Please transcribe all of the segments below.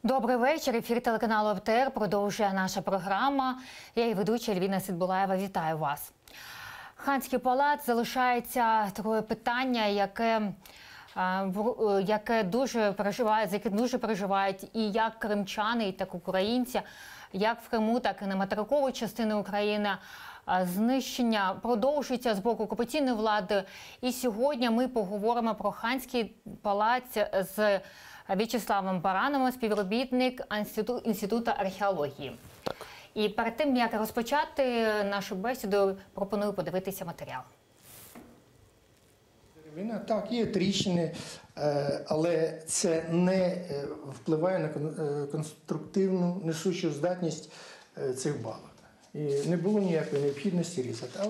Добрий вечір. Ефір телеканалу РТР продовжує наша програма. Я і ведуча Альвіна Сидбулаєва. Вітаю вас. Ханський палац залишається таке питання, яке дуже переживають і як кримчани, і так українці, як в Криму, так і на материковій частині України. Знищення продовжується з боку окупаційної влади. І сьогодні ми поговоримо про Ханський палац з В'ячеславом Барановим, співробітник Інституту археології. Так. І перед тим, як розпочати нашу бесіду, пропоную подивитися матеріал. Так, є тріщини, але це не впливає на конструктивну несучу здатність цих балок. І не було ніякої необхідності різати.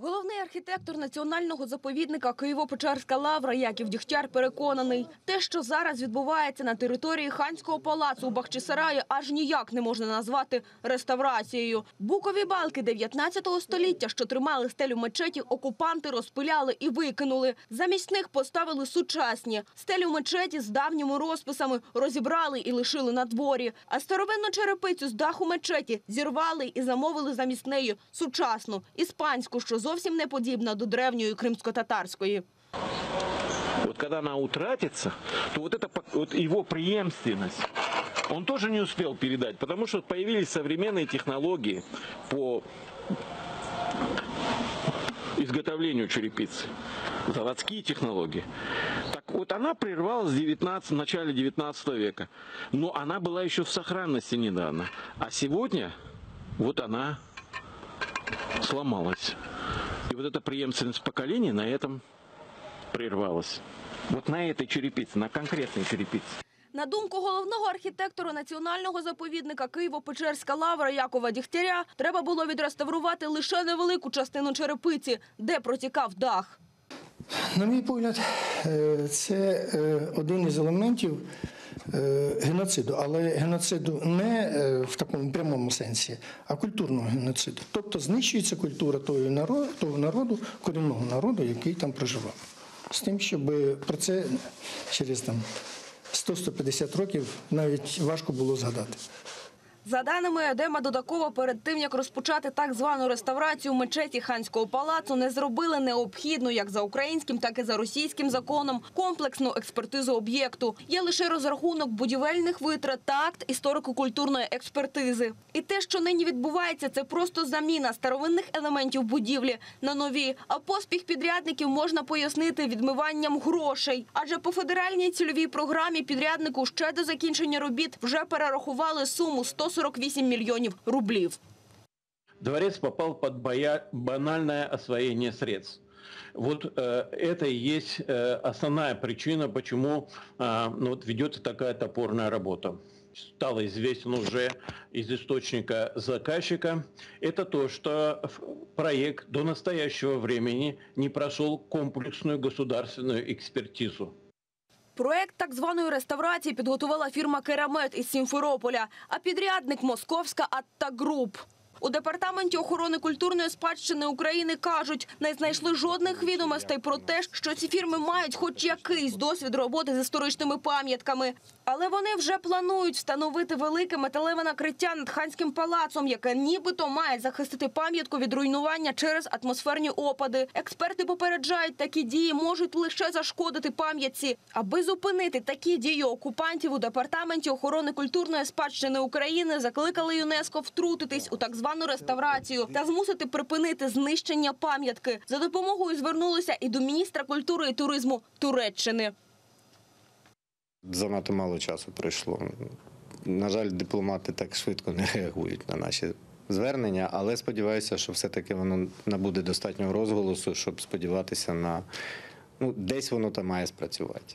Головний архітектор національного заповідника Києво-Печерська лавра Яків Дігтяр переконаний, те, що зараз відбувається на території Ханського палацу у Бахчисараї, аж ніяк не можна назвати реставрацією. Букові балки 19 століття, що тримали стелю мечеті, окупанти розпиляли і викинули. Замість них поставили сучасні. Стелю мечеті з давніми розписами розібрали і лишили на дворі. А старовинну черепицю з даху мечеті зірвали і замовили замість неї сучасну, іспанську, що зовсім не подібна до древньої кримсько-татарської. Вот когда она утратится, то вот его преемственность он тоже не успел передать, потому что появились современные технологии по изготовлению черепицы, заводские технологии. Так вот она прервалась в начале 19 века, но она была еще в сохранности недавно, а сегодня вот она сломалась. И вот эта преемственность поколений на этом прервалась. Вот на этой черепице, на конкретной черепице. На думку головного архітектора національного заповідника Києво-Печерська лавра Якова Дігтяря, треба було відреставрувати лише невелику частину черепиці, де протікав дах. На мій погляд, це один із елементів геноциду, але геноциду не в такому прямому сенсі, а культурного геноциду. Тобто знищується культура того народу, корінного народу, який там проживав. З тим, щоб про це через 100-150 років навіть важко було згадати. За даними Едема Додакова, перед тим, як розпочати так звану реставрацію мечеті Ханського палацу, не зробили необхідну як за українським, так і за російським законом комплексну експертизу об'єкту. Є лише розрахунок будівельних витрат та акт історико-культурної експертизи. І те, що нині відбувається, це просто заміна старовинних елементів будівлі на нові. А поспіх підрядників можна пояснити відмиванням грошей. Адже по федеральній цільовій програмі підряднику ще до закінчення робіт вже перерахували суму 148 мільйонів рублів. Дворец попал под банальное освоение средств. Вот это и есть основная причина, почему ведется такая топорная работа. Стало известно уже из источника заказчика, это то, что проект до настоящего времени не прошел комплексную государственную экспертизу. Проект так званої реставрації підготувала фірма «Керамет» із Сімферополя, а підрядник – московська «Атта Груп». У Департаменті охорони культурної спадщини України кажуть, не знайшли жодних відомостей про те, що ці фірми мають хоч якийсь досвід роботи з історичними пам'ятками. Але вони вже планують встановити велике металеве накриття над Ханським палацом, яке нібито має захистити пам'ятку від руйнування через атмосферні опади. Експерти попереджають, такі дії можуть лише зашкодити пам'ятці. Аби зупинити такі дії окупантів, у Департаменті охорони культурної спадщини України закликали ЮНЕСКО втрутитись у так звану реставрацію та змусити припинити знищення пам'ятки. За допомогою звернулися і до міністра культури і туризму Туреччини. Занадто мало часу пройшло. На жаль, дипломати так швидко не реагують на наші звернення, але сподіваюся, що все-таки воно набуде достатнього розголосу, щоб сподіватися на... десь воно там має спрацювати.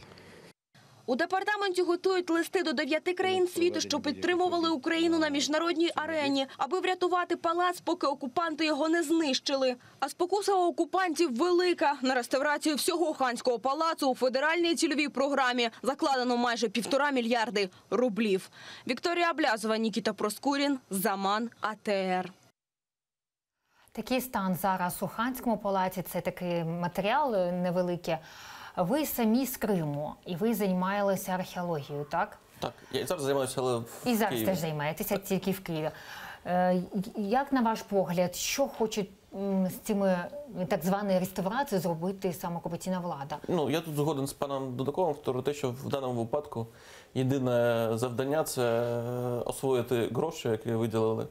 У департаменті готують листи до 9 країн світу, що підтримували Україну на міжнародній арені, аби врятувати палац, поки окупанти його не знищили. А спокуса у окупантів велика. На реставрацію всього Ханського палацу у федеральній цільовій програмі закладено майже 1,5 мільярди рублів. Вікторія Аблязова, Нікіта Проскурін, Заман, АТР. Такий стан зараз у Ханському палаці – це такий матеріал невеликий. Ви самі з Криму, і ви займалися археологією, так? Так, я і зараз займаюся, але в І зараз Києві. теж займаєтеся тільки в Києві. Як на ваш погляд, що хочуть з цими так званою реставрацією зробити саме окупаційна влада? Ну, я тут згоден з паном Дудаковим про те, що в даному випадку єдине завдання – це освоїти гроші, які виділили.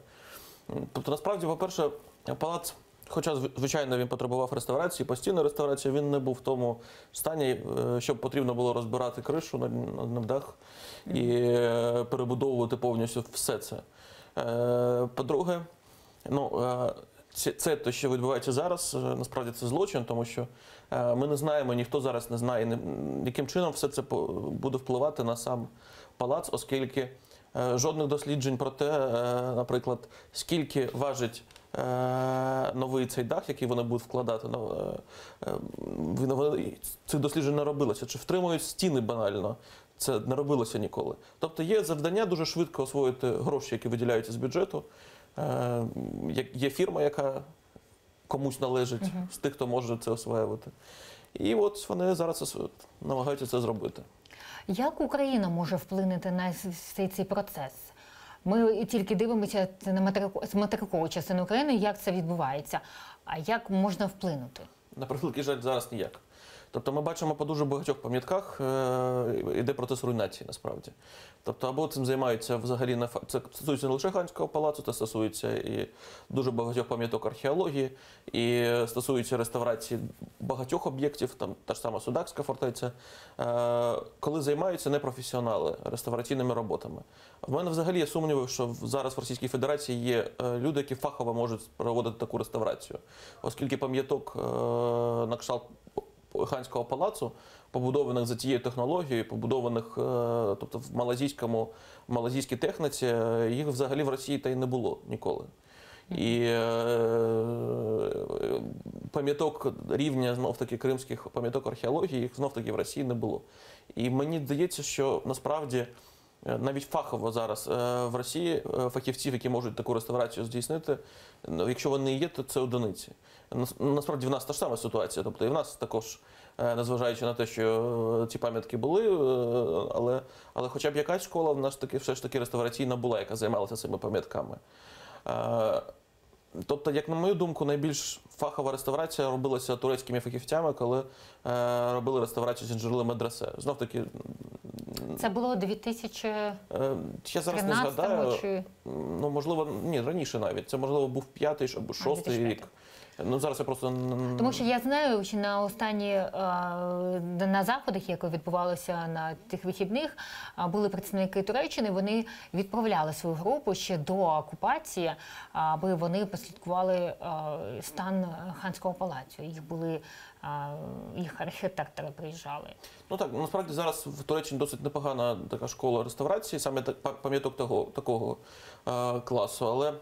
Тобто, насправді, по-перше, палац, хоча, звичайно, він потребував реставрації, постійної реставрації, він не був в тому стані, щоб потрібно було розбирати кришу на дах і перебудовувати повністю все це. По-друге, це те, що відбувається зараз, насправді це злочин, тому що ми не знаємо, ніхто зараз не знає, яким чином все це буде впливати на сам палац, оскільки жодних досліджень про те, наприклад, скільки важить новий цей дах, який вони будуть вкладати, цих досліджень не робилося. Чи втримують стіни банально? Це не робилося ніколи. Тобто є завдання дуже швидко освоїти гроші, які виділяються з бюджету. Є фірма, яка комусь належить з тих, хто може це освоювати. І от вони зараз намагаються це зробити. Як Україна може вплинути на цей процес? Ми тільки дивимося на материкову частину України, як це відбувається. А як можна вплинути? На превеликий жаль, зараз ніяк. Тобто ми бачимо по дуже багатьох пам'ятках йде процес руйнації, насправді. Тобто або цим займаються взагалі, це стосується не лише Ханського палацу, це стосується і дуже багатьох пам'яток археології, і стосується реставрації багатьох об'єктів, там та ж сама Судакська фортеця, коли займаються непрофесіонали реставраційними роботами. В мене взагалі є сумніви, що зараз в Російській Федерації є люди, які фахово можуть проводити таку реставрацію, оскільки пам'яток на кшталт Ханського палацу, побудованих за тією технологією, побудованих тобто в малазійській техніці, їх взагалі в Росії та й не було ніколи. І пам'яток рівня, знов-таки, кримських пам'яток археології, їх знов-таки в Росії не було. І мені здається, що насправді навіть фахово зараз в Росії фахівців, які можуть таку реставрацію здійснити, якщо вони є, то це одиниці. Насправді в нас та ж сама ситуація, тобто і в нас також, незважаючи на те, що ці пам'ятки були, але хоча б якась школа в нас таки все ж таки реставраційна була, яка займалася цими пам'ятками. Тобто, як на мою думку, найбільш фахова реставрація робилася турецькими фахівцями, коли робили реставрацію Зінджирли медресе. Знов-таки... Це було 2013 я зараз не згадаю. Чи... Ну, можливо, ні, раніше навіть. Це, можливо, був 5-й або 6-й рік. Ну, зараз я просто... Тому що я знаю, що на на заходах, які відбувалося на тих вихідних, були представники Туреччини, вони відправляли свою групу ще до окупації, аби вони послідкували стан Ханського палацу. Їх архітектори приїжджали. Ну так, насправді зараз в Туреччині досить непогана така школа реставрації, саме пам'яток такого класу, але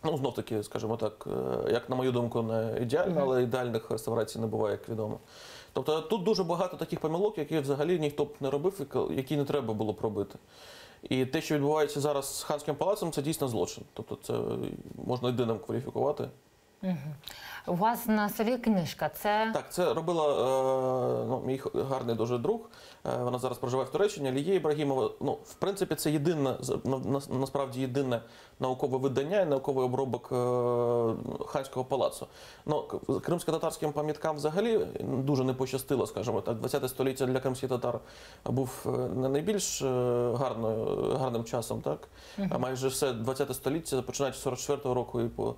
ну, знов-таки, скажімо так, як на мою думку, не ідеально, але ідеальних реставрацій не буває, як відомо. Тобто тут дуже багато таких помилок, які взагалі ніхто б не робив, які не треба було б робити. І те, що відбувається зараз з Ханським палацом, це дійсно злочин. Тобто це можна єдиним кваліфікувати. У вас на столі книжка. Це... Так, це робила мій гарний дуже друг. Вона зараз проживає в Туреччині, Алія Ібрагімова. Ну, в принципі, це насправді єдине наукове видання і науковий обробок Ханського палацу. Ну, кримсько-татарським пам'яткам взагалі дуже не пощастило, скажімо так. 20 століття для кримських татар був не найбільш гарним часом, так? А майже все 20 століття, починаючи з 44-го року і по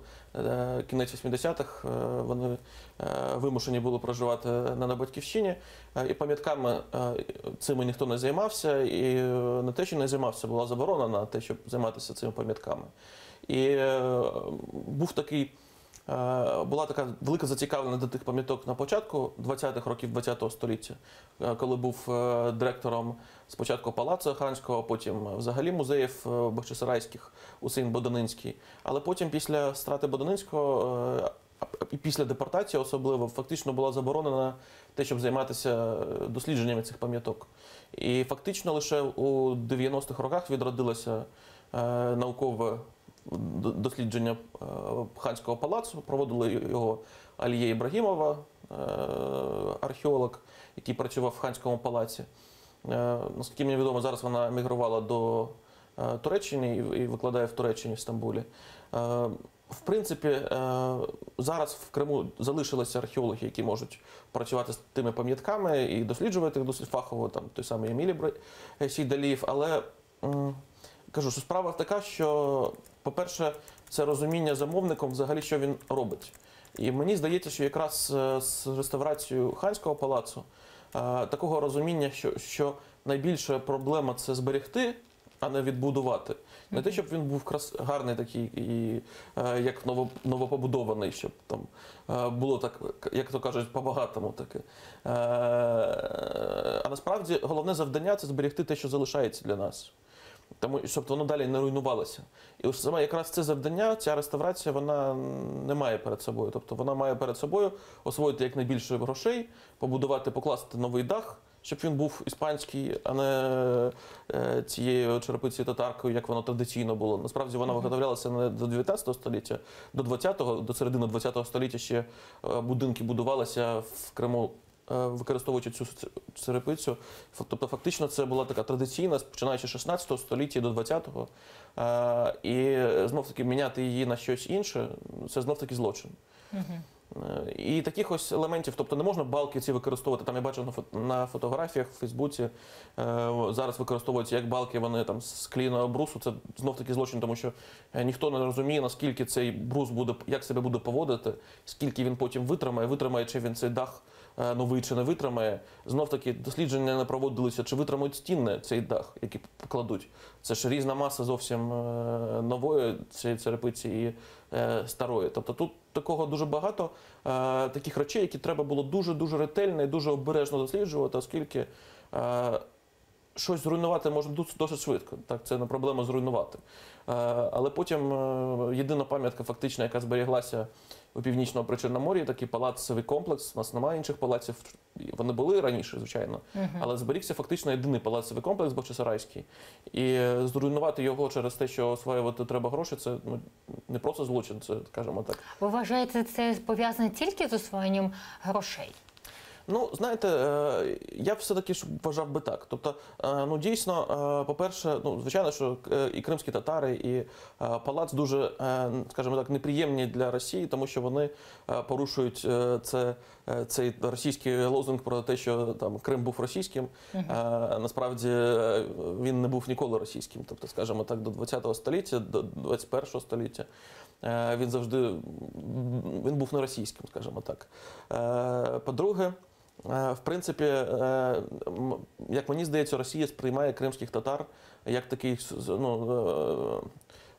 кінець 80-х, вони вимушені були проживати на Батьківщині, і пам'ятками цими ніхто не займався, і не те, що не займався, була заборона на те, щоб займатися цими пам'ятками. І була така велика зацікавленість до тих пам'яток на початку 20-х років 20-го століття, коли був директором спочатку палацу Ханського, потім взагалі музеїв бахчисарайських Усейн Бодонинський. Але потім після страти Бодонинського і після депортації особливо фактично була заборонена те, щоб займатися дослідженнями цих пам'яток. І фактично лише у 90-х роках відродилося наукове дослідження Ханського палацу, проводили його Алія Ібрагімова, археолог, який працював в Ханському палаці. Наскільки мені відомо, зараз вона емігрувала до Туреччини і викладає в Туреччині, в Стамбулі. В принципі, зараз в Криму залишилися археологи, які можуть працювати з тими пам'ятками і досліджувати їх досить фахово, там той самий Емілі Сейдалієв. Але кажу, що справа така, що, по-перше, це розуміння замовником взагалі, що він робить. І мені здається, що якраз з реставрацією Ханського палацу такого розуміння, що найбільша проблема – це зберегти, а не відбудувати. Не те, щоб він був гарний такий, і як новопобудований, щоб там було так, як то кажуть, по-багатому таке. А насправді головне завдання – це зберегти те, що залишається для нас. Тому, щоб воно далі не руйнувалося. І ось саме якраз це завдання, ця реставрація, вона не має перед собою. Тобто вона має перед собою освоїти якнайбільше грошей, побудувати, покласти новий дах, щоб він був іспанський, а не цією черепицею татаркою, як воно традиційно було. Насправді вона виготовлялася не до 19 століття, до 20-го, до середини 20-го століття ще будинки будувалися в Криму, використовуючи цю черепицю. Тобто фактично це була така традиційна, починаючи з 16 століття до 20-го. І знов-таки міняти її на щось інше – це знов-таки злочин. І таких ось елементів, тобто не можна балки ці використовувати. Там я бачив на фотографіях в Фейсбуці, зараз використовуються як балки, вони там з клеєного брусу. Це знов-таки злочин, тому що ніхто не розуміє, наскільки цей брус буде, як себе буде поводити, скільки він потім витримає, чи він цей дах новий чи не витримає. Знов-таки дослідження не проводилися, чи витримають стіни цей дах, який покладуть. Це ж різна маса зовсім нової цієї черепиці і старої. Тобто тут такого дуже багато таких речей, які треба було дуже-дуже ретельно і дуже обережно досліджувати, оскільки щось зруйнувати можна досить швидко. Так, це не проблема зруйнувати. Але потім єдина пам'ятка фактично, яка зберіглася у Північному Причорномор'ї, такий палацовий комплекс. У нас немає інших палаців. Вони були раніше, звичайно. Але зберігся фактично єдиний палацовий комплекс Бахчисарайський. І зруйнувати його через те, що осваювати треба гроші, це не просто злочин, це, скажімо так. Ви вважаєте, це пов'язане тільки з освоєнням грошей? Ну, знаєте, я все-таки вважав би так. Тобто, ну, дійсно, по-перше, ну, звичайно, що і кримські татари, і палац дуже, скажімо так, неприємні для Росії, тому що вони порушують цей російський лозунг про те, що там Крим був російським. Насправді він не був ніколи російським. Тобто, скажімо так, до 20-го століття, до 21-го століття він завжди був не російським, скажімо так. По-друге, в принципі, як мені здається, Росія сприймає кримських татар як таких, ну,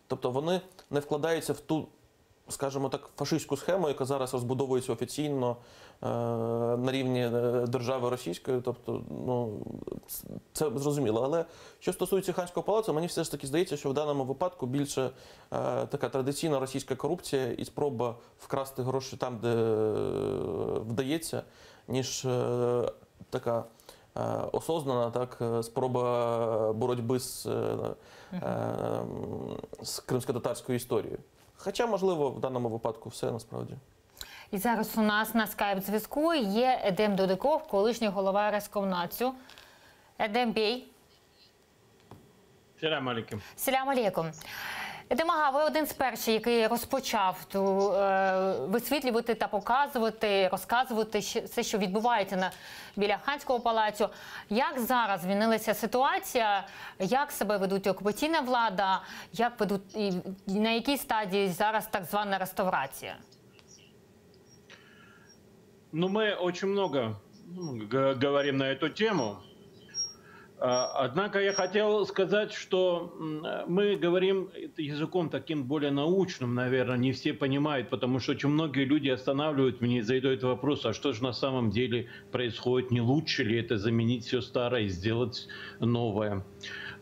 тобто вони не вкладаються в ту, скажімо так, фашистську схему, яка зараз розбудовується офіційно на рівні держави російської, тобто, ну, це зрозуміло. Але що стосується Ханського палацу, мені все ж таки здається, що в даному випадку більше така традиційна російська корупція і спроба вкрасти гроші там, де вдається, ніж така осознана, так, спроба боротьби з кримсько-татарською історією. Хоча, можливо, в даному випадку все насправді. І зараз у нас на скайп-зв'язку є Едем Додиков, колишній голова Рескомнацю. Едем Бей. Салям алейкум. Салям алейкум. Едем Ага, ви один з перших, який розпочав висвітлювати та показувати, розказувати все, що відбувається біля Ханського палацу. Як зараз змінилася ситуація? Як себе ведуть окупаційна влада? Як ведуть, і на якій стадії зараз так звана реставрація? Ну, мы очень много говорим на эту тему. Однако я хотел сказать, что мы говорим языком таким более научным, наверное, не все понимают, потому что очень многие люди останавливают меня и задают вопрос, а что же на самом деле происходит, не лучше ли это заменить все старое и сделать новое.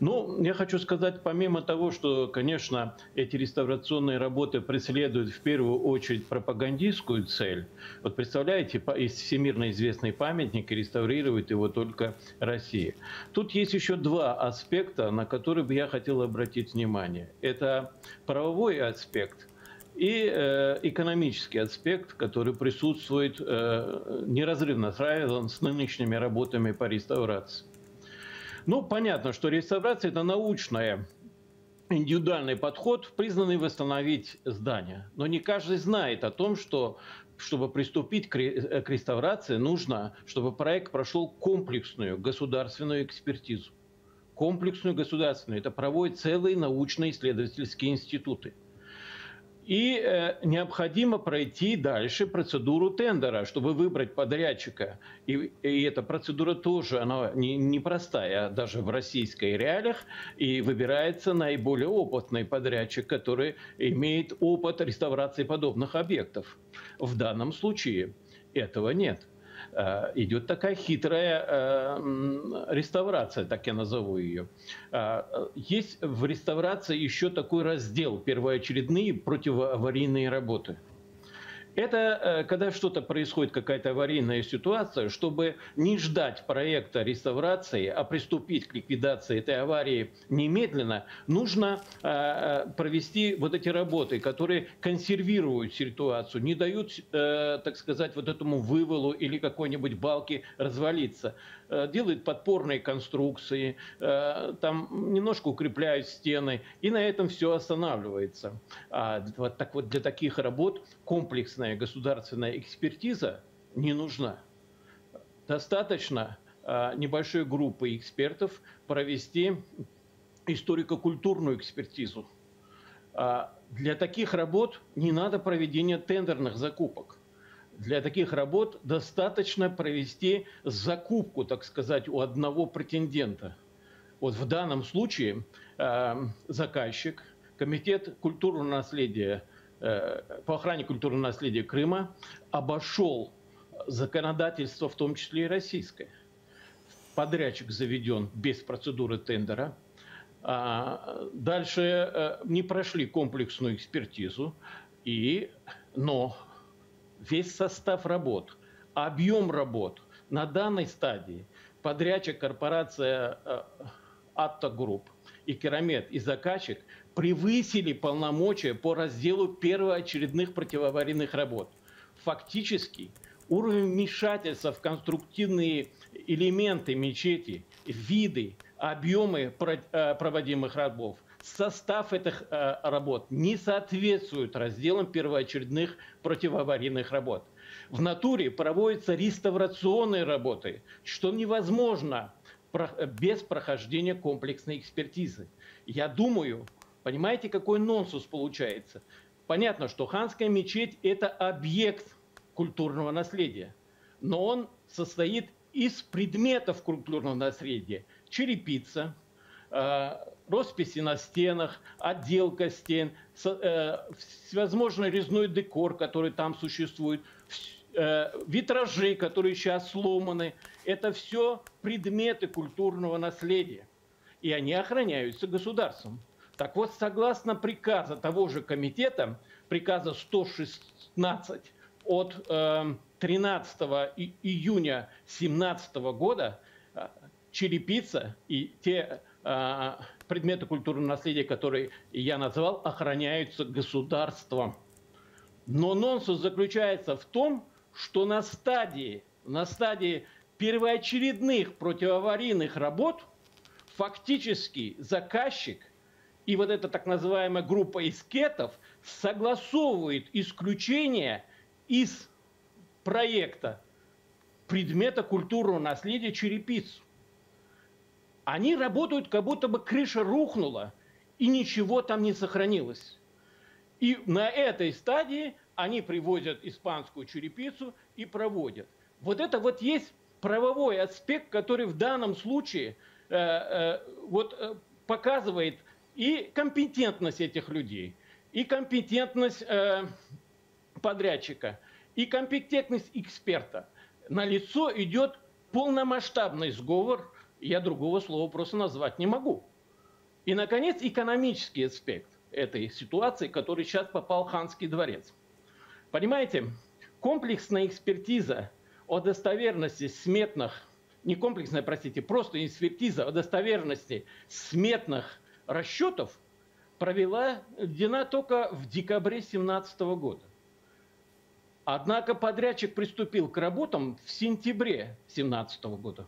Ну, я хочу сказать, помимо того, что, конечно, эти реставрационные работы преследуют в первую очередь пропагандистскую цель. Вот представляете, из всемирно известный памятник, реставрирует его только Россия. Тут есть еще два аспекта, на которые бы я хотел обратить внимание. Это правовой аспект и экономический аспект, который присутствует неразрывно связан с нынешними работами по реставрации. Ну, понятно, что реставрация – это научная, индивидуальный подход, признанный восстановить здание. Но не каждый знает о том, что, чтобы приступить к реставрации, нужно, чтобы проект прошел комплексную государственную экспертизу. Комплексную государственную. Это проводят целые научно-исследовательские институты. И необходимо пройти дальше процедуру тендера, чтобы выбрать подрядчика. И эта процедура тоже, она непростая, даже в российской реалиях. И выбирается наиболее опытный подрядчик, который имеет опыт реставрации подобных объектов. В данном случае этого нет. Идет такая хитрая реставрация, так я назову ее. Есть в реставрации еще такой раздел – первоочередные противоаварийные работы. Это когда что-то происходит, какая-то аварийная ситуация, чтобы не ждать проекта реставрации, а приступить к ликвидации этой аварии немедленно, нужно провести вот эти работы, которые консервируют ситуацию, не дают, так сказать, вот этому вывалу или какой-нибудь балке развалиться. Делают подпорные конструкции, там немножко укрепляют стены, и на этом все останавливается. Вот так вот для таких работ комплексная государственная экспертиза не нужна. Достаточно небольшой группы экспертов провести историко-культурную экспертизу. Для таких работ не надо проведения тендерных закупок. Для таких работ достаточно провести закупку, так сказать, у одного претендента. Вот в данном случае заказчик, Комитет культурного наследия, по охране культурного наследия Крыма обошел законодательство, в том числе и российское. Подрядчик заведен без процедуры тендера. Дальше не прошли комплексную экспертизу, но весь состав работ, объем работ на данной стадии подрядчик, корпорация Atto Group и Керамет, и заказчик превысили полномочия по разделу первоочередных противоаварийных работ. Фактически уровень вмешательства в конструктивные элементы мечети, виды, объемы проводимых работ, состав этих работ не соответствует разделам первоочередных противоаварийных работ. В натуре проводятся реставрационные работы, что невозможно без прохождения комплексной экспертизы. Я думаю, понимаете, какой нонсенс получается? Понятно, что Ханская мечеть – это объект культурного наследия, но он состоит из предметов культурного наследия. Черепица, росписи на стенах, отделка стен, всевозможный резной декор, который там существует, витражи, которые сейчас сломаны. Это все предметы культурного наследия, и они охраняются государством. Так вот, согласно приказа того же комитета, приказа 116 от 13 июня 2017 года, черепица и те предметы культурного наследия, которые я назвал, охраняются государством. Но нонсенс заключается в том, что на стадии первоочередных противоаварийных работ фактически заказчик и вот эта так называемая группа эскетов согласовывает исключение из проекта предмета культурного наследия черепицу. Они работают, как будто бы крыша рухнула, и ничего там не сохранилось. И на этой стадии они привозят испанскую черепицу и проводят. Вот это вот есть правовой аспект, который в данном случае показывает и компетентность этих людей, и компетентность подрядчика, и компетентность эксперта. Налицо идет полномасштабный сговор, я другого слова просто назвать не могу. И, наконец, экономический аспект этой ситуации, в который сейчас попал Ханский дворец. Понимаете, комплексная экспертиза о достоверности сметных, не комплексная, простите, просто экспертиза о достоверности сметных расчетов проведена только в декабре 2017 года. Однако подрядчик приступил к работам в сентябре 2017 года.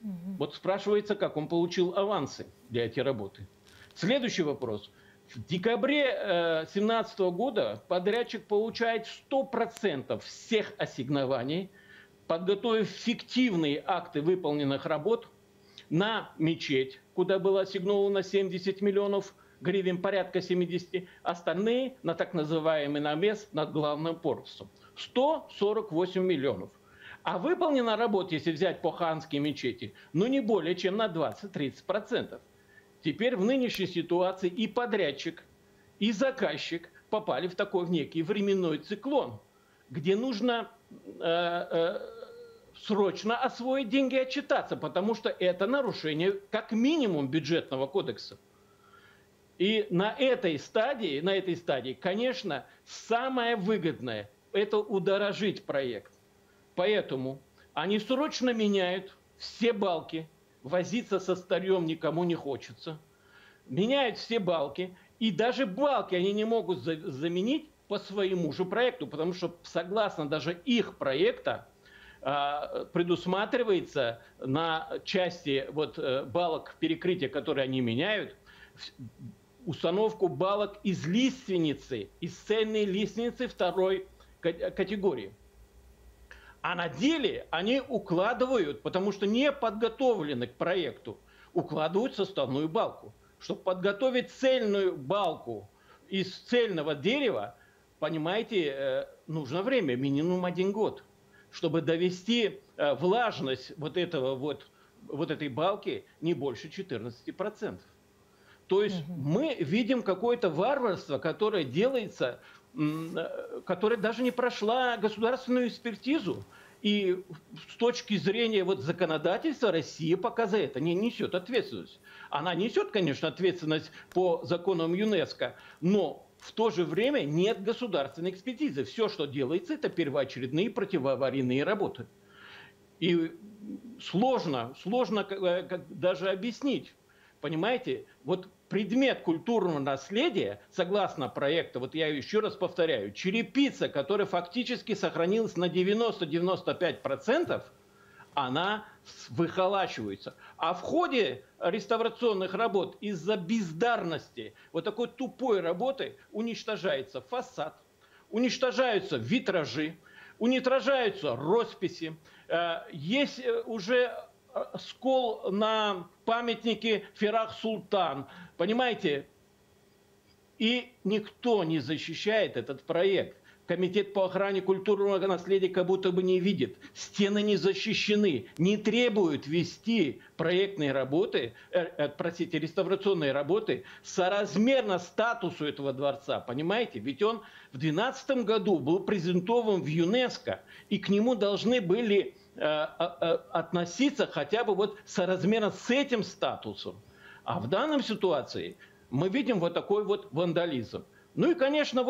Вот спрашивается, как он получил авансы для этой работы. Следующий вопрос. В декабре 2017 года подрядчик получает 100% всех ассигнований, подготовив фиктивные акты выполненных работ на мечеть, куда было ассигновано 70 миллионов гривен, порядка 70, остальные на так называемый навес над главным корпусом. 148 миллионов. А выполнена работа, если взять по ханской мечети, ну не более чем на 20-30%. Теперь в нынешней ситуации и подрядчик, и заказчик попали в такой в некий временной циклон, где нужно срочно освоить деньги и отчитаться, потому что это нарушение как минимум бюджетного кодекса. И на этой стадии, конечно, самое выгодное – это удорожить проект. Поэтому они срочно меняют все балки, возиться со старьем никому не хочется, меняют все балки, и даже балки они не могут заменить по своему же проекту, потому что согласно даже их проекта предусматривается на части балок перекрытия, которые они меняют, установку балок из лиственницы, из цельной лиственницы второй категории. А на деле они укладывают, потому что не подготовлены к проекту, укладывают составную балку. Чтобы подготовить цельную балку из цельного дерева, понимаете, нужно время, минимум 1 год. Чтобы довести влажность этой балки не больше 14%. То есть мы видим какое-то варварство, которое делается, которая даже не прошла государственную экспертизу. И с точки зрения законодательства Россия пока за это не несет ответственность. Она несет, конечно, ответственность по законам ЮНЕСКО, но в то же время нет государственной экспертизы. Все, что делается, это первоочередные противоаварийные работы. И сложно даже объяснить. Понимаете, предмет культурного наследия, согласно проекту, я еще раз повторяю, черепица, которая фактически сохранилась на 90-95%, она выхолачивается. А в ходе реставрационных работ из-за бездарности, такой тупой работы, уничтожается фасад, уничтожаются витражи, уничтожаются росписи. Есть уже скол на памятнике Ферах Султан. Понимаете? И никто не защищает этот проект. Комитет по охране культурного наследия как будто бы не видит. Стены не защищены. Не требуют вести проектные работы, реставрационные работы соразмерно статусу этого дворца. Понимаете? Ведь он в 2012 году был презентован в ЮНЕСКО. И к нему должны были относиться хотя бы соразмерно с этим статусом. А в данной ситуации мы видим такой вандализм. Ну и, конечно,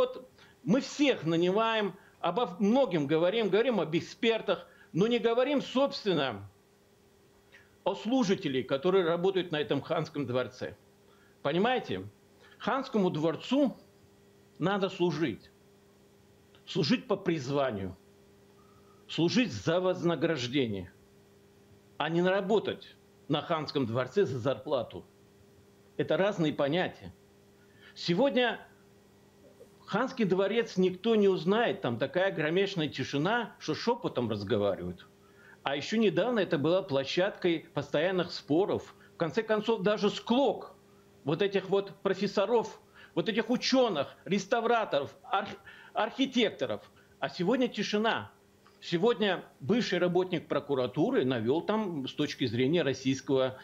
мы всех нанимаем, обо многим говорим об экспертах, но не говорим, собственно, о служителях, которые работают на этом ханском дворце. Понимаете? Ханскому дворцу надо служить. Служить по призванию. Служить за вознаграждение, а не работать на ханском дворце за зарплату. Это разные понятия. Сегодня ханский дворец никто не узнает, там такая громешная тишина, что шепотом разговаривают. А еще недавно это была площадкой постоянных споров. В конце концов, даже склок этих профессоров, этих ученых, реставраторов, архитекторов. А сегодня тишина. Сегодня бывший работник прокуратуры навел там с точки зрения российского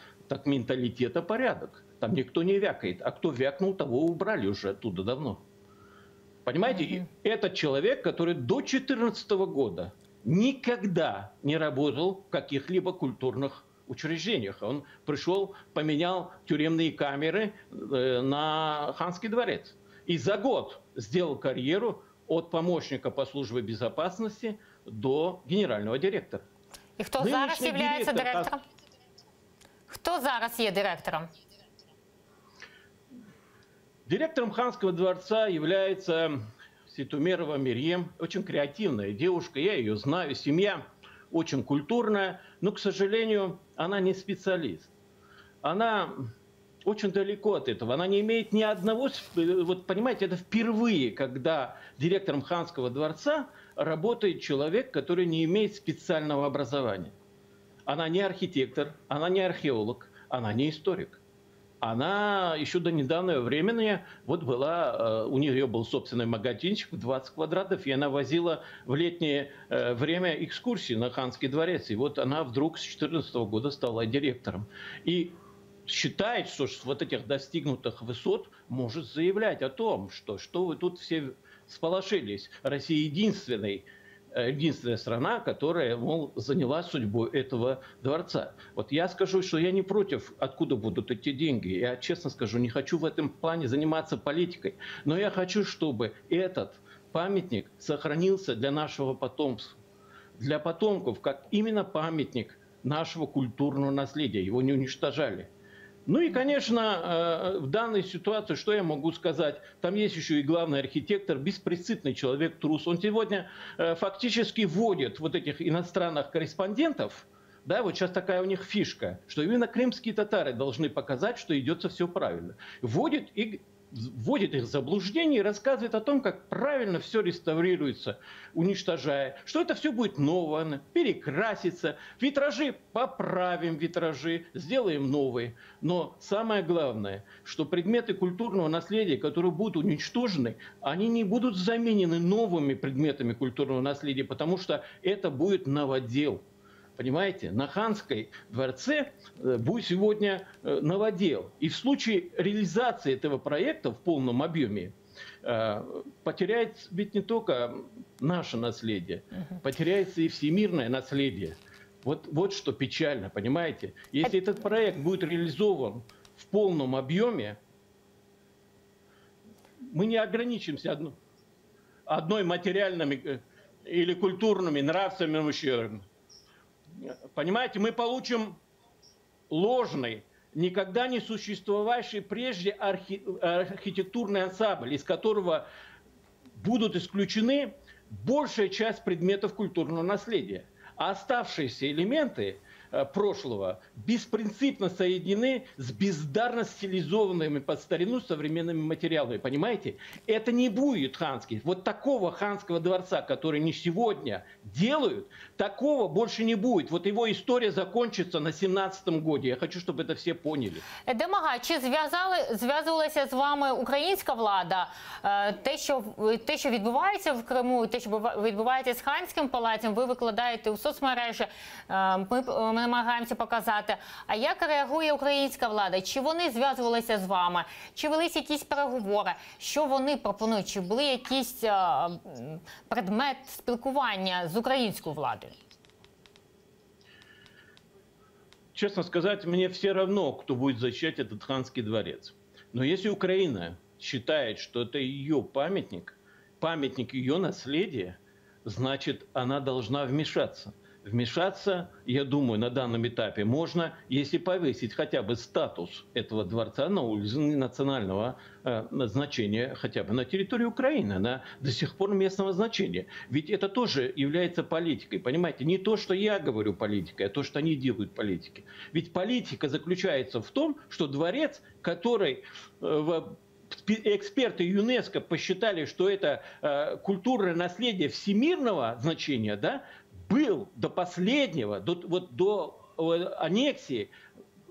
менталитета порядок. Там никто не вякает. А кто вякнул, того убрали уже оттуда давно. Понимаете? И этот человек, который до 2014 года никогда не работал в каких-либо культурных учреждениях. Он пришел, поменял тюремные камеры на ханский дворец. И за год сделал карьеру от помощника по службе безопасности до генерального директора. І хто зараз є директором? Хто зараз є директором? Директором ханского дворца является Ситумерова Мерьем. Очень креативная девушка, я ее знаю. Семья очень культурная, но, к сожалению, она не специалист. Она очень далеко от этого. Она не имеет ни одного... Вот понимаете, это впервые, когда директором Ханского дворца работает человек, который не имеет специального образования. Она не архитектор, она не археолог, она не историк. Она еще до недавнего времени вот была, у нее был собственный магазинчик в 20 квадратов, и она возила в летнее время экскурсии на Ханский дворец. И вот она вдруг с 2014 года стала директором. И считает, что с вот этих достигнутых высот может заявлять о том, что вы тут все сполошились. Россия единственная страна, которая, мол, заняла судьбу этого дворца. Вот я скажу, что я не против, откуда будут идти деньги. Я честно скажу, не хочу в этом плане заниматься политикой. Но я хочу, чтобы этот памятник сохранился для нашего потомства. Для потомков, как именно памятник нашего культурного наследия. Его не уничтожали. Ну и, конечно, в данной ситуации, что я могу сказать, там есть еще и главный архитектор, беспрецедентный человек, трус. Он сегодня фактически вводит вот этих иностранных корреспондентов, да, вот сейчас такая у них фишка, что именно крымские татары должны показать, что идется все правильно. Вводит их в заблуждение и рассказывает о том, как правильно все реставрируется, уничтожая, что это все будет новое, перекрасится, витражи поправим, сделаем новые. Но самое главное, что предметы культурного наследия, которые будут уничтожены, они не будут заменены новыми предметами культурного наследия, потому что это будет новодел. Понимаете, на Ханской дворце будет сегодня новодел. И в случае реализации этого проекта в полном объеме потеряется ведь не только наше наследие, потеряется и всемирное наследие. Вот что печально, понимаете? Если этот проект будет реализован в полном объеме, мы не ограничимся одной материальными или культурными, нравственными ущербами. Понимаете, мы получим ложный, никогда не существовавший прежде архитектурный ансамбль, из которого будут исключены большая часть предметов культурного наследия. А оставшиеся элементы прошлого беспринципно соединены с бездарно стилизованными под старину современными материалами. Понимаете? Это не будет ханский. Вот такого ханского дворца, который не сегодня делают, такого больше не будет. Вот его история закончится на 17-м году. Я хочу, чтобы это все поняли. Демага, чи зв'язувалася з вами українська влада? Те, що відбувається в Криму, те, що відбувається з Ханським палацем, ви викладаєте у соцмережі, ми намагаємося показати. А як реагує українська влада? Чи вони зв'язувалися з вами? Чи велись якісь переговори? Що вони пропонують? Чи були якісь предмет спілкування з українською владою? Честно сказать, мне все равно, кто будет защищать этот Ханский дворец. Но если Украина считает, что это ее памятник ее наследия, значит, она должна вмешаться. Вмешаться, я думаю, на данном этапе можно, если повысить хотя бы статус этого дворца на уровень национального значения, хотя бы на территории Украины, она до сих пор местного значения. Ведь это тоже является политикой, понимаете? Не то, что я говорю политикой, а то, что они делают политикой. Ведь политика заключается в том, что дворец, который эксперты ЮНЕСКО посчитали, что это культурное наследие всемирного значения, да, был до последнего, до аннексии,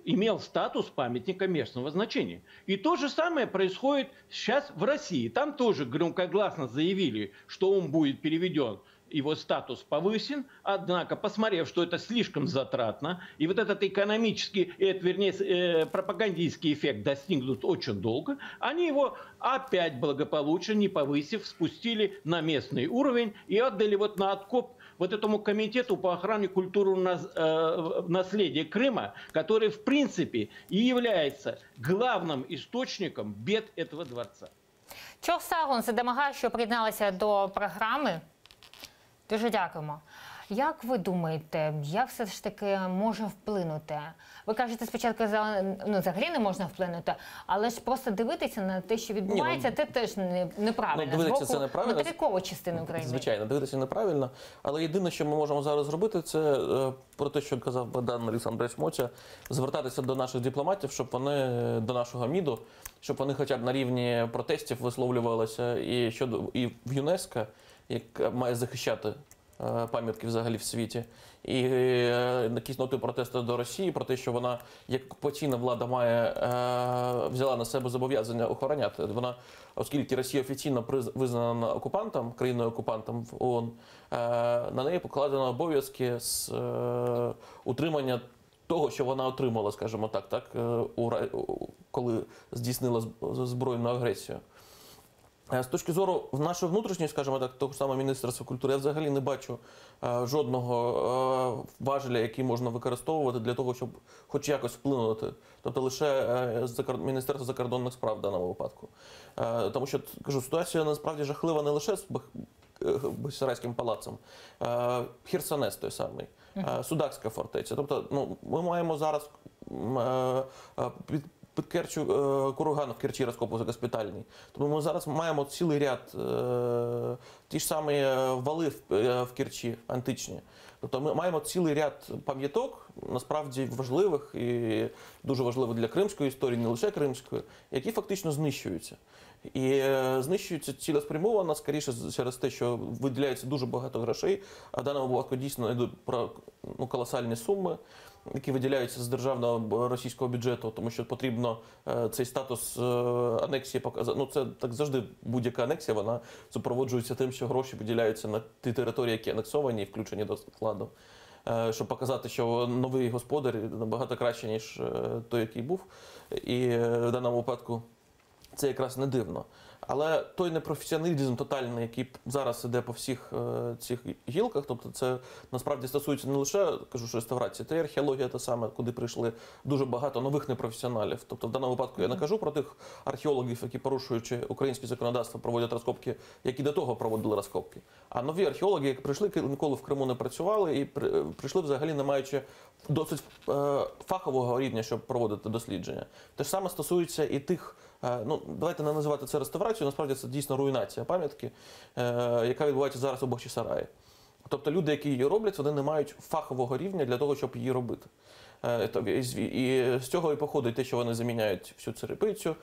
имел статус памятника местного значения. И то же самое происходит сейчас в России. Там тоже громкогласно заявили, что он будет переведен, его статус повысен, однако, посмотрев, что это слишком затратно, и вот этот экономический, вернее, пропагандистский эффект достигнут очень долго, они его опять благополучно, не повысив, спустили на местный уровень и отдали вот на откоп вот этому комитету по охране культурного наследия Крыма, который, в принципе, и является главным источником бед этого дворца. Чох Сагун, Демага, що приєдналася до програми. Дуже дякуємо. Як ви думаєте, як все ж таки може вплинути? Ви кажете, спочатку взагалі не можна вплинути, але ж просто дивитися на те, що відбувається, це теж неправильно. Дивитися з це боку неправильно. материкової частини України. Звичайно, дивитися неправильно. Але єдине, що ми можемо зараз зробити, це про те, що казав Богдан Олександрович Моця, звертатися до наших дипломатів, щоб вони, до нашого МІДу, щоб вони хоча б на рівні протестів висловлювалися і в ЮНЕСКО, яка має захищати пам'ятки взагалі в світі, і якісь ноти протесту до Росії про те, що вона, як окупаційна влада, взяла на себе зобов'язання охороняти. Вона, оскільки Росія офіційно визнана окупантом, країною-окупантом в ООН, на неї покладено обов'язки з утримання того, що вона отримала, скажімо так, коли здійснила збройну агресію. З точки зору нашої внутрішньої, скажімо так, того ж самого Міністерства культури, я взагалі не бачу жодного важеля, який можна використовувати для того, щоб хоч якось вплинути. Тобто лише Міністерство закордонних справ в даному випадку. Тому що, кажу, ситуація насправді жахлива не лише з Бахчисарайським палацом, Херсонес той самий, Судакська фортеця. Тобто, ми маємо зараз під Керчу курган в Керчі розкопувався госпітальний. Тому ми зараз маємо цілий ряд, ті ж самі вали в Керчі античні. Тобто ми маємо цілий ряд пам'яток, насправді важливих і дуже важливих для кримської історії, не лише кримської, які фактично знищуються. І знищуються цілеспрямовано, скоріше через те, що виділяється дуже багато грошей, а в даному випадку дійсно йдуть про колосальні суми, які виділяються з державного російського бюджету, тому що потрібно цей статус анексії показати. Це так завжди будь-яка анексія, вона супроводжується тим, що гроші виділяються на ті території, які анексовані і включені до складу, щоб показати, що новий господар набагато краще, ніж той, який був. І в даному випадку це якраз не дивно. Але той непрофесіоналізм тотальний, який зараз іде по всіх цих гілках, тобто це насправді стосується не лише, кажу, що реставрації, це і археологія та саме, куди прийшли дуже багато нових непрофесіоналів. Тобто в даному випадку я не кажу про тих археологів, які, порушуючи українське законодавство, проводять розкопки, які до того проводили розкопки. А нові археологи, які прийшли, ніколи в Криму не працювали і прийшли взагалі не маючи досить фахового рівня, щоб проводити дослідження. Те ж саме стосується і тих, давайте не називати це реставрацією, насправді це дійсно руйнація пам'ятки, яка відбувається зараз у Бахчисараї. Тобто люди, які її роблять, вони не мають фахового рівня для того, щоб її робити. І з цього і походить те, що вони заміняють всю черепицю,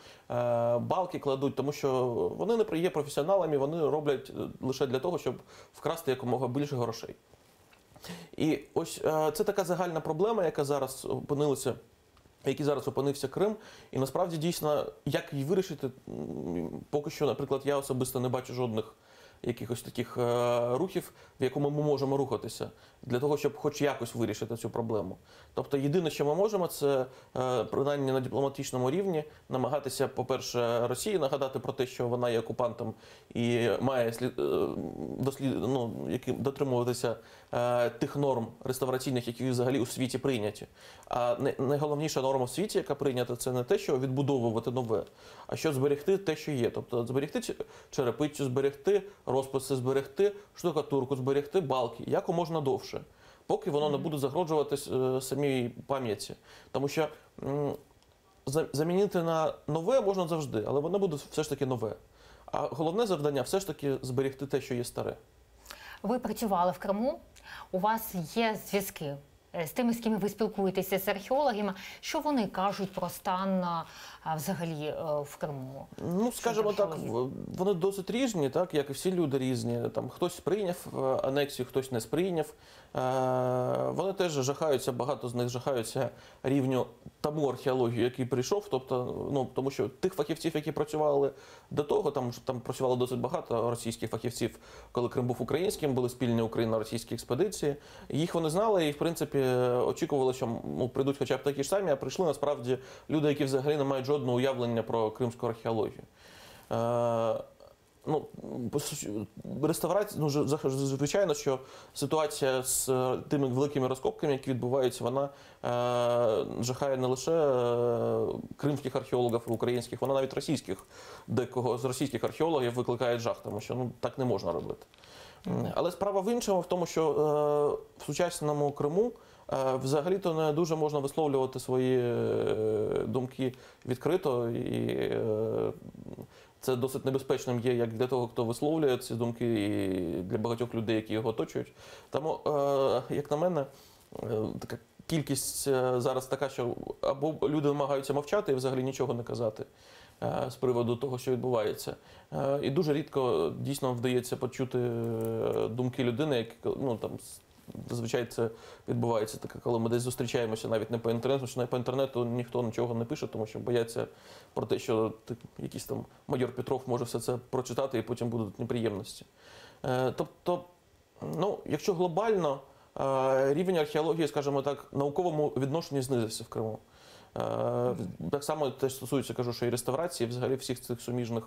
балки кладуть, тому що вони не є професіоналами, вони роблять лише для того, щоб вкрасти якомога більше грошей. І ось це така загальна проблема, яка зараз опинилася, який зараз опинився Крим, і насправді дійсно, як її вирішити, поки що, наприклад, я особисто не бачу жодних якихось таких рухів, в якому ми можемо рухатися, для того, щоб хоч якось вирішити цю проблему. Тобто єдине, що ми можемо, це принаймні на дипломатичному рівні намагатися, по-перше, Росії нагадати про те, що вона є окупантом і має дотримуватися тих норм реставраційних, які взагалі у світі прийняті. А найголовніша норма в світі, яка прийнята, це не те, що відбудовувати нове, а що зберегти те, що є. Тобто зберегти черепицю, зберегти розписи, зберегти штукатурку, зберегти балки, якомога довше, поки воно не буде загрожувати самій пам'яті. Тому що замінити на нове можна завжди, але воно буде все ж таки нове. А головне завдання все ж таки зберегти те, що є старе. Ви працювали в Криму, у вас є зв'язки з тими, з ким ви спілкуєтеся, з археологами. Що вони кажуть про стан взагалі в Криму? Скажімо так, вони досить різні, так, як і всі люди різні. Там хтось сприйняв анексію, хтось не сприйняв. Вони теж жахаються, багато з них жахаються рівню тому археологію, який прийшов. Тобто, тому що тих фахівців, які працювали до того, там працювало досить багато російських фахівців, коли Крим був українським, були спільні україно-російські експедиції. Їх вони знали і, в принципі, очікували, що прийдуть хоча б такі ж самі, а прийшли насправді люди, які взагалі не мають жодного уявлення про кримську археологію. Реставрація, звичайно, що ситуація з тими великими розкопками, які відбуваються, вона жахає не лише кримських археологів і українських, вона навіть російських, декого з російських археологів викликає жах, тому що так не можна робити. Але справа в іншому, в тому, що в сучасному Криму взагалі-то не дуже можна висловлювати свої думки відкрито, і це досить небезпечним є як для того, хто висловлює ці думки, і для багатьох людей, які його оточують. Тому, як на мене, така кількість зараз така, що або люди намагаються мовчати і взагалі нічого не казати з приводу того, що відбувається. І дуже рідко дійсно вдається почути думки людини, які, ну, там, зазвичай це відбувається таке, коли ми десь зустрічаємося навіть не по інтернету, тому що по інтернету ніхто нічого не пише, тому що бояться про те, що якийсь там майор Петров може все це прочитати і потім будуть неприємності. Тобто, ну, якщо глобально, рівень археології, скажімо так, в науковому відношенні знизився в Криму. Так само теж стосується, кажу, що і реставрації, взагалі всіх цих суміжних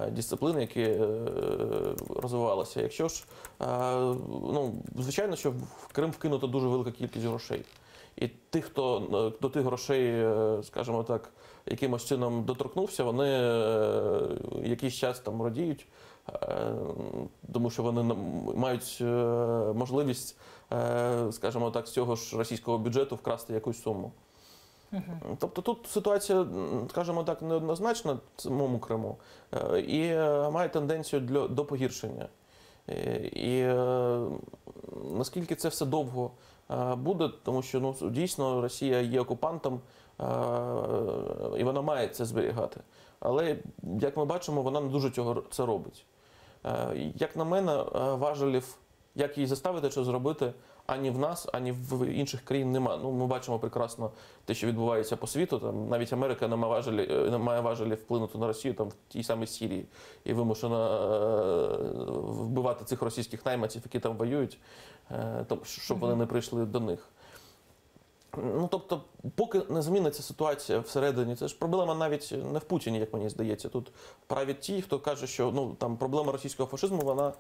дисциплин, які розвивалися. Якщо ж, ну, звичайно, що в Крим вкинуто дуже велика кількість грошей. І тих, хто до тих грошей, скажімо так, якимось чином доторкнувся, вони якийсь час там радіють, тому що вони мають можливість, скажімо так, з цього ж російського бюджету вкрасти якусь суму. Тобто тут ситуація, скажімо так, неоднозначна в самому Криму і має тенденцію до погіршення. І наскільки це все довго буде, тому що, ну, дійсно Росія є окупантом і вона має це зберігати. Але, як ми бачимо, вона не дуже це робить. Як на мене, важелів, як її заставити це зробити, ані в нас, ані в інших країн немає. Ну, ми бачимо прекрасно те, що відбувається по світу. Там навіть Америка не має важелі вплинути на Росію там, в тій самій Сирії і вимушена вбивати цих російських найманців, які там воюють, щоб вони не прийшли до них. Ну, тобто, поки не зміниться ситуація всередині, це ж проблема навіть не в Путіні, як мені здається. Тут праві ті, хто каже, що, ну, там проблема російського фашизму, вона,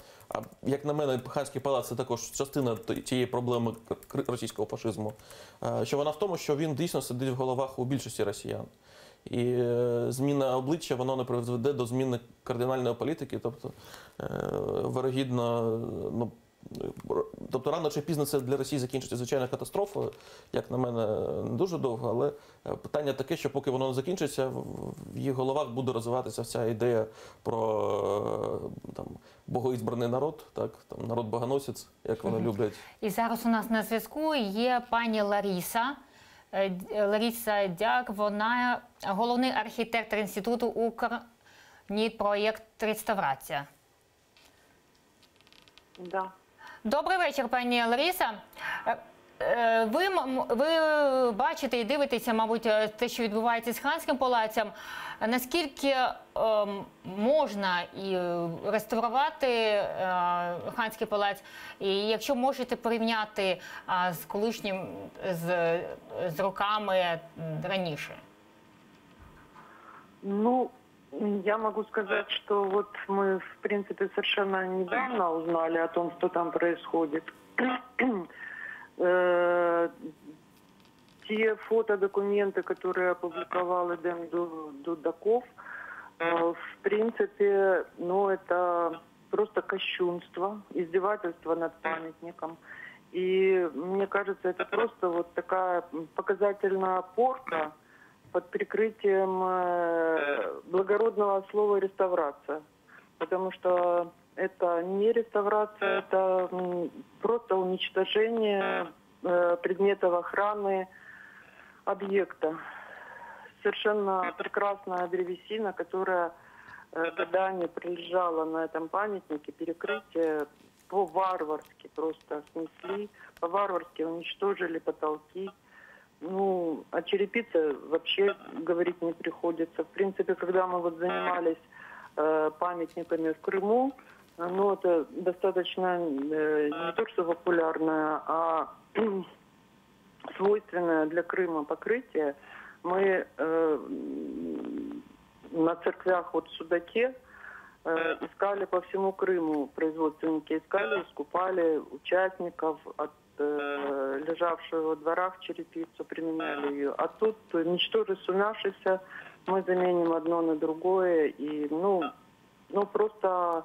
як на мене, Ханський палац – це також частина тієї проблеми російського фашизму, що вона в тому, що він дійсно сидить в головах у більшості росіян. І зміна обличчя, воно не призведе до зміни кардинальної політики, тобто, вирогідно, ну, тобто рано чи пізно це для Росії закінчиться звичайна катастрофа, як на мене, не дуже довго, але питання таке, що поки воно не закінчиться, в їх головах буде розвиватися вся ідея про там, богоізбраний народ, так, там, народ-богоносець, як вони люблять. І зараз у нас на зв'язку є пані Лариса. Лариса Дяк, вона головний архітектор Інституту «Укрнітпроєкт Реставрація». Да. Добрий вечір, пані Лариса. Ви бачите і дивитеся, мабуть, те, що відбувається з Ханським палацем. Наскільки можна і реставрувати Ханський палац? І якщо можете порівняти з колишнім, з роками раніше? Ну, я могу сказать, что вот мы, в принципе, совершенно недавно узнали о том, что там происходит. Те фотодокументы, которые опубликовал Эдем Дудаков, в принципе, ну, это просто кощунство, издевательство над памятником. И мне кажется, это просто вот такая показательная порка под прикрытием благородного слова «реставрация». Потому что это не реставрация, это просто уничтожение предметов охраны объекта. Совершенно прекрасная древесина, которая годами пролежала на этом памятнике, перекрытие по-варварски просто снесли, по-варварски уничтожили потолки. Ну, о черепице вообще говорить не приходится. В принципе, когда мы вот занимались памятниками в Крыму, ну, это достаточно не то что популярное, а свойственное для Крыма покрытие. Мы на церквях вот в Судаке искали по всему Крыму, производственники искали, искупали участников от лежавшего во дворах черепицу, применяли ее. А тут, ничтоже сумявшийся, мы заменим одно на другое. И, ну просто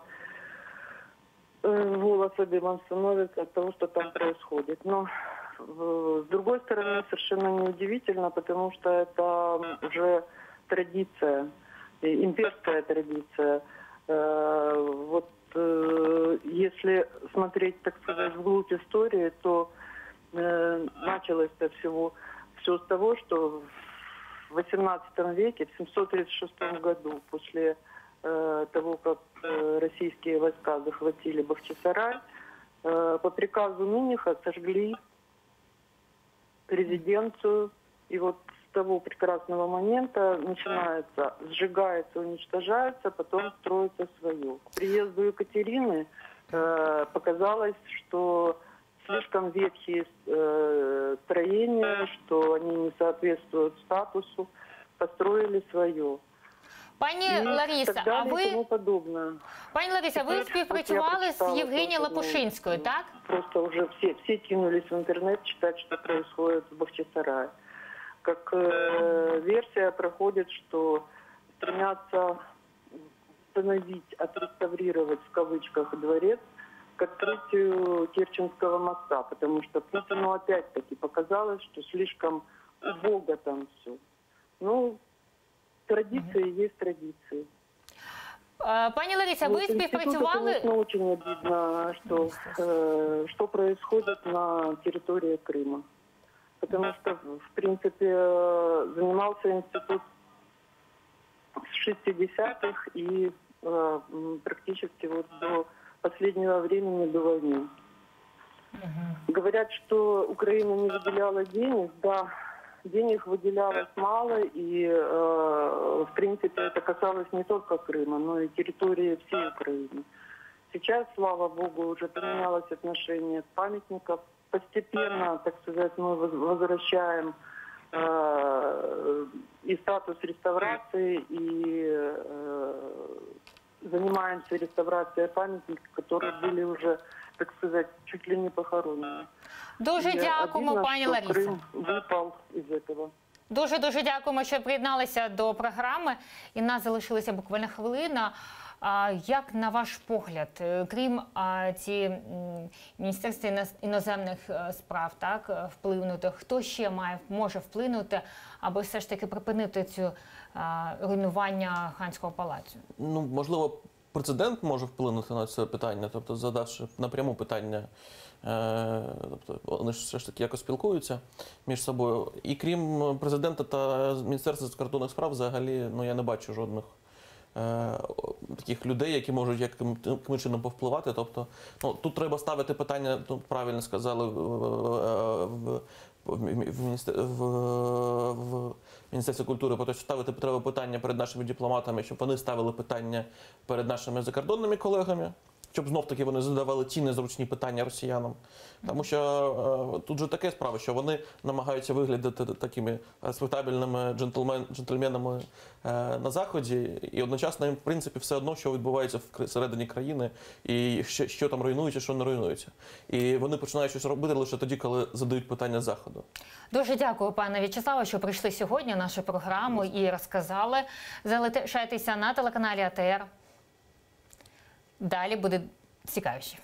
волосы дыбом становятся от того, что там происходит. Но с другой стороны, совершенно неудивительно, потому что это уже традиция, имперская традиция. Вот если смотреть, так сказать, вглубь истории, то началось-то все с того, что в XVIII веке, в 736 году, после того, как российские войска захватили Бахчисарай, по приказу Миниха сожгли резиденцию. И вот с того прекрасного момента начинается, сжигается, уничтожается, потом строится свое. К приезду Екатерины показалось, что слишком ветхие строения, что они не соответствуют статусу, построили свое. Пані І Лариса, так далі, а і тому подобне. пані Лариса, ви Теперь, співпрацювали вот я з прочитала Євгенією то, что, Лопушинською, так? Просто уже все кинулись в интернет читать, что происходит в Бахчисарае. Как версия проходит, что стремятся восстановить, отреставрировать в кавычках дворец к открытию Керченского моста, потому что Путину опять-таки показалось, что слишком убого там все. Ну, традиции есть традиции. Пані Лариса, ви Вот институту, співпрацювали... конечно, очень обидно, что происходит на территории Крыма. Потому что, в принципе, занимался институт с 60-х и практически вот до последнего времени до войны. Говорят, что Украина не выделяла денег. Да, денег выделялось мало, и, в принципе, это касалось не только Крыма, но и территории всей Украины. Сейчас, слава богу, уже поменялось отношение памятников. Постепенно, так сказать, мы возвращаем и статус реставрации, и занимаемся реставрацией памятников, которые были уже, так сказать, чуть ли не похоронены. Дуже И дякуємо, обидно, пані что Лариса. Крым выпал из этого. Дуже дякуємо, що приєдналися до програми. І в нас залишилася буквально хвилина. Як, на ваш погляд, крім Міністерства іноземних справ, так, вплинути, хто ще може вплинути, аби все ж таки припинити цю руйнування Ханського палацу? Ну, можливо, президент може вплинути на це питання, тобто задавши напряму питання. Тобто вони ж все ж таки якось спілкуються між собою. І крім президента та Міністерства закордонних справ, взагалі, ну, я не бачу жодних таких людей, які можуть якимось чином повпливати. Тобто, ну, тут треба ставити питання, тут правильно сказали в Міністерстві культури, тобто ставити треба питання перед нашими дипломатами, щоб вони ставили питання перед нашими закордонними колегами, щоб знов-таки вони задавали ті незручні питання росіянам. Тому що тут же таке справа, що вони намагаються виглядати такими респектабельними джентльменами на Заході, і одночасно їм, в принципі, все одно, що відбувається всередині країни, і що там руйнується, що не руйнується. І вони починають щось робити лише тоді, коли задають питання Заходу. Дуже дякую, пане В'ячеславе, що прийшли сьогодні в нашу програму і розказали. Залишайтеся на телеканалі АТР. Далі буде цікавіше.